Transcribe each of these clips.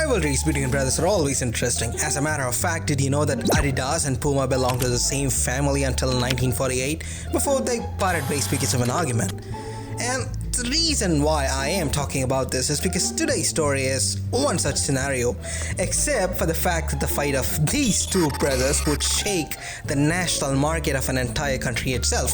Rivalries between brothers are always interesting. As a matter of fact, did you know that Adidas and Puma belonged to the same family until 1948 before they parted ways because of an argument? And the reason why I am talking about this is because today's story is one such scenario, except for the fact that the fight of these two brothers would shake the national market of an entire country itself.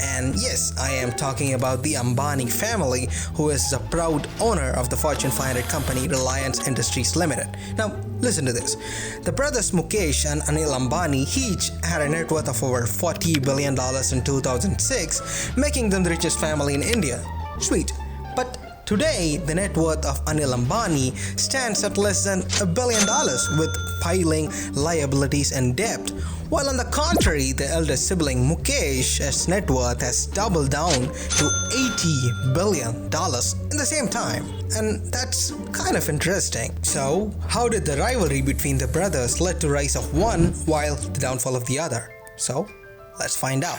And yes, I am talking about the Ambani family, who is the proud owner of the Fortune 500 company Reliance Industries Limited. Now, listen to this. The brothers Mukesh and Anil Ambani each had a net worth of over $40 billion in 2006, making them the richest family in India. Sweet. But today, the net worth of Anil Ambani stands at less than $1 billion, with piling liabilities and debt. While on the contrary, the elder sibling Mukesh's net worth has doubled down to $80 billion in the same time. And that's kind of interesting. So, how did the rivalry between the brothers lead to rise of one while the downfall of the other? So, let's find out.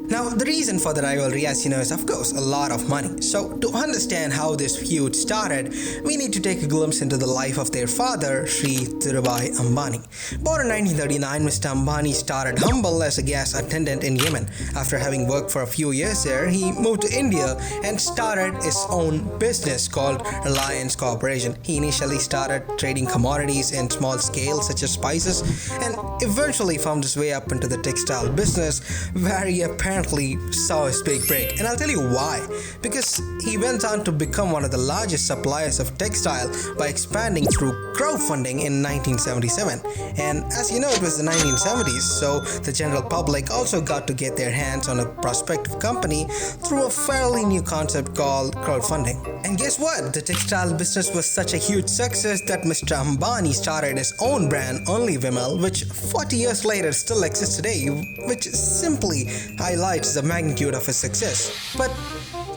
Now, the reason for the rivalry, as you know, is of course a lot of money. So, to understand how this feud started, we need to take a glimpse into the life of their father, Sri Dhirubhai Ambani. Born in 1939, Mr. Ambani started humble as a gas attendant in Yemen. After having worked for a few years there, he moved to India and started his own business called Reliance Corporation. He initially started trading commodities in small scale such as spices, and eventually found his way up into the textile business, where he apparently saw his big break. And I'll tell you why. Because he went on to become one of the largest suppliers of textile by expanding through crowdfunding in 1977. And as you know, it was the 1970s, so the general public also got to get their hands on a prospective company through a fairly new concept called crowdfunding. And guess what? The textile business was such a huge success that Mr. Ambani started his own brand, Unravel, which 40 years later still exists today, which simply highlights the magnitude of his success. But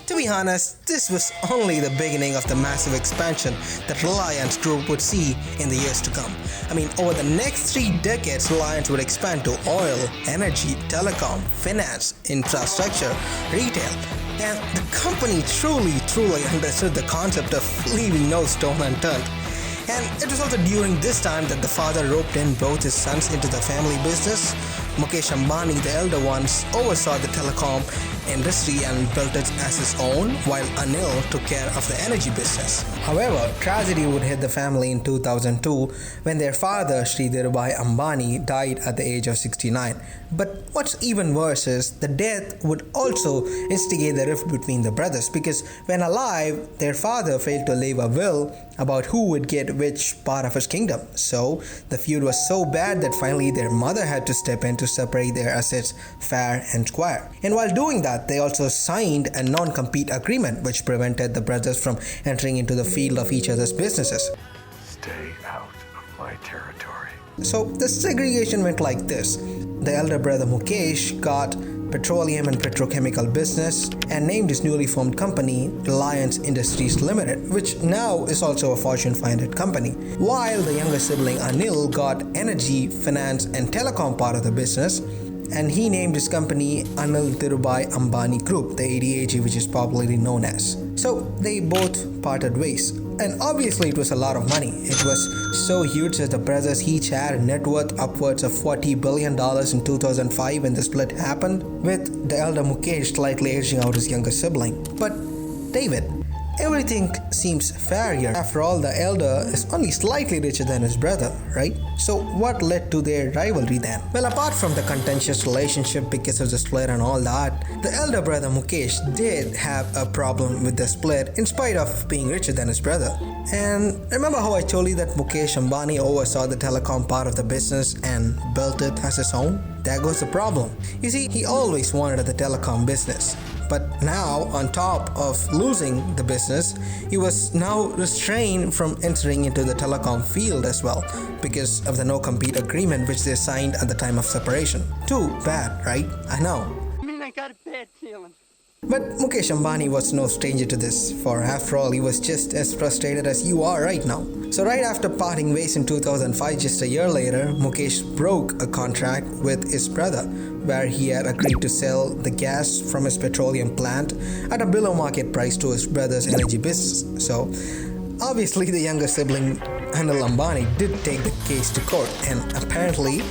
to be honest, this was only the beginning of the massive expansion that Reliance Group would see in the years to come. I mean, over the next 3 decades, Reliance would expand to oil, energy, telecom, finance, infrastructure, retail. And the company truly understood the concept of leaving no stone unturned. And it was also during this time that the father roped in both his sons into the family business. Mukesh Ambani, the elder ones, oversaw the telecom industry and built it as his own, while Anil took care of the energy business. However, tragedy would hit the family in 2002 when their father, Sri Dhirubhai Ambani, died at the age of 69. But what's even worse is the death would also instigate the rift between the brothers, because when alive, their father failed to leave a will about who would get which part of his kingdom. So the feud was so bad that finally their mother had to step in to separate their assets fair and square. And while doing that, they also signed a non-compete agreement which prevented the brothers from entering into the field of each other's businesses. Stay out of my territory. So the segregation went like this. The elder brother Mukesh got petroleum and petrochemical business and named his newly formed company Reliance Industries Limited, which now is also a Fortune 500 company. While the younger sibling Anil got energy, finance and telecom part of the business, and he named his company Anil Dhirubhai Ambani Group, the ADAG, which is popularly known as. So they both parted ways. And obviously it was a lot of money. It was so huge that the brothers each had a net worth upwards of $40 billion in 2005 when the split happened, with the elder Mukesh slightly edging out his younger sibling. But David, everything seems fair here. After all, the elder is only slightly richer than his brother, right? So what led to their rivalry then? Well, apart from the contentious relationship because of the split and all that, the elder brother Mukesh did have a problem with the split in spite of being richer than his brother. And remember how I told you that Mukesh Ambani oversaw the telecom part of the business and built it as his own? There goes the problem. You see, he always wanted the telecom business. But now, on top of losing the business, he was now restrained from entering into the telecom field as well because of the no-compete agreement which they signed at the time of separation. Too bad, right? I know. I got a bad feeling. But Mukesh Ambani was no stranger to this, for after all, he was just as frustrated as you are right now. So right after parting ways in 2005, just a year later, Mukesh broke a contract with his brother, where he had agreed to sell the gas from his petroleum plant at a below market price to his brother's energy business. So obviously the younger sibling Anil Ambani did take the case to court, and apparently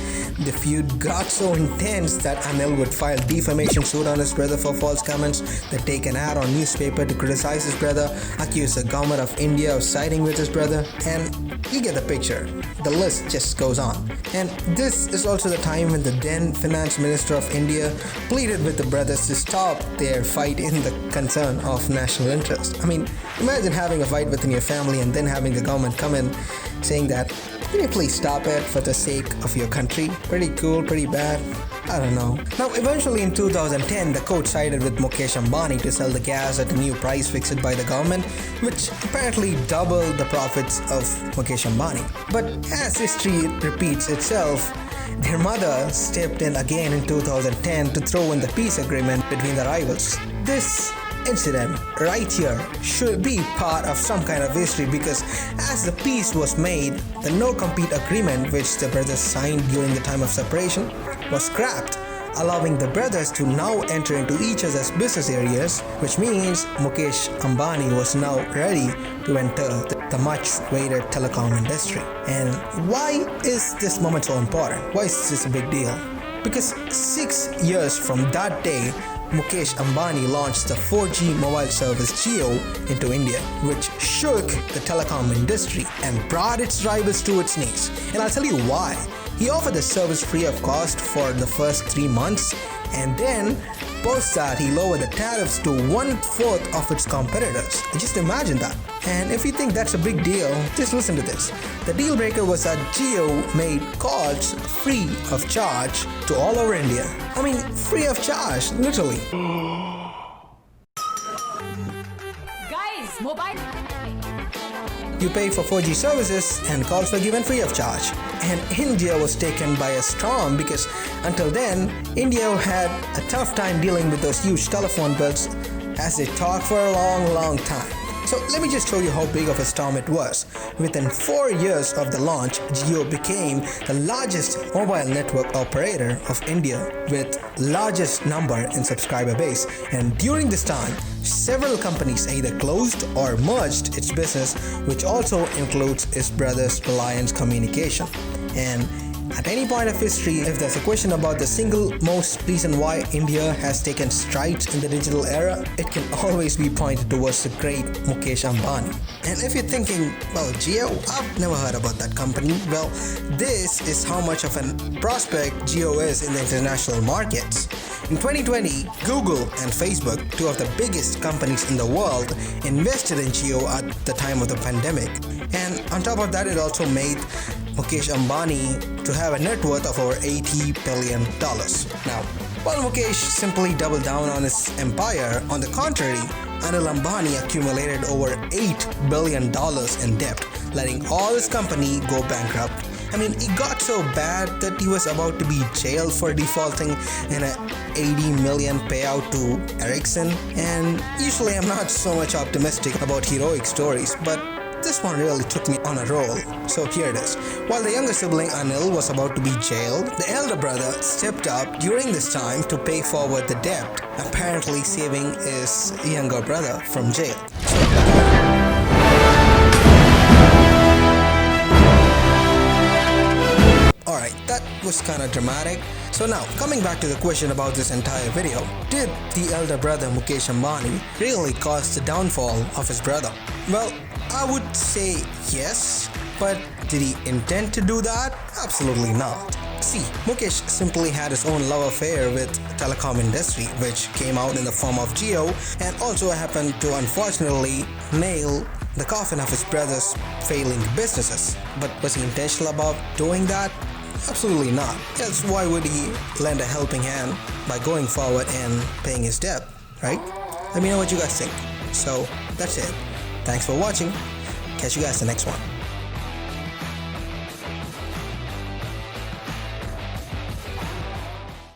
the feud got so intense that Anil would file defamation suit on his brother for false comments, then take an ad on newspaper to criticize his brother, accuse the government of India of siding with his brother, and you get the picture. The list just goes on. And this is also the time when the then Finance Minister of India pleaded with the brothers to stop their fight in the concern of national interest. I mean, imagine having a fight within your family and then having the government come in saying that, can you please stop it for the sake of your country? Pretty cool, pretty bad. I don't know. Now, eventually in 2010, the court sided with Mukesh Ambani to sell the gas at a new price fixed by the government, which apparently doubled the profits of Mukesh Ambani. But as history repeats itself, their mother stepped in again in 2010 to throw in the peace agreement between the rivals. This incident right here should be part of some kind of history, because as the peace was made, the no-compete agreement which the brothers signed during the time of separation was scrapped, allowing the brothers to now enter into each other's business areas, which means Mukesh Ambani was now ready to enter the much-awaited telecom industry. And why is this moment so important? Why is this a big deal? Because 6 years from that day, Mukesh Ambani launched the 4G mobile service Jio into India, which shook the telecom industry and brought its rivals to its knees. And I'll tell you why. He offered the service free of cost for the first 3 months, and then post that he lowered the tariffs to 1/4 of its competitors. Just imagine that. And if you think that's a big deal, just listen to this. The deal breaker was that Jio made calls free of charge to all over India. I mean, free of charge, literally. Guys, mobile. You pay for 4G services and calls were given free of charge. And India was taken by a storm, because until then, India had a tough time dealing with those huge telephone bills, as they talked for a long time. So let me just show you how big of a storm it was. Within 4 years of the launch, Jio became the largest mobile network operator of India with largest number in subscriber base. And during this time, several companies either closed or merged its business, which also includes its brother's Reliance Communication. And at any point of history, if there's a question about the single most reason why India has taken strides in the digital era, it can always be pointed towards the great Mukesh Ambani. And if you're thinking, well, Jio, I've never heard about that company. Well, this is how much of a prospect Jio is in the international markets. In 2020, Google and Facebook, two of the biggest companies in the world, invested in Jio at the time of the pandemic. And on top of that, it also made Mukesh Ambani to have a net worth of over $80 billion. Now, while Mukesh simply doubled down on his empire, on the contrary, Anil Ambani accumulated over $8 billion in debt, letting all his company go bankrupt. I mean, it got so bad that he was about to be jailed for defaulting in a $80 million payout to Ericsson. And usually I'm not so much optimistic about heroic stories, but this one really took me on a roll. So here it is. While the younger sibling Anil was about to be jailed, the elder brother stepped up during this time to pay forward the debt, apparently saving his younger brother from jail. Alright, that was kinda dramatic. So now, coming back to the question about this entire video, did the elder brother Mukesh Ambani really cause the downfall of his brother? Well, I would say yes, but did he intend to do that? Absolutely not. See, Mukesh simply had his own love affair with telecom industry, which came out in the form of Jio, and also happened to unfortunately nail the coffin of his brother's failing businesses. But was he intentional about doing that? Absolutely not. Else why would he lend a helping hand by going forward and paying his debt, right? Let me know what you guys think. So that's it. Thanks for watching. Catch you guys the next one.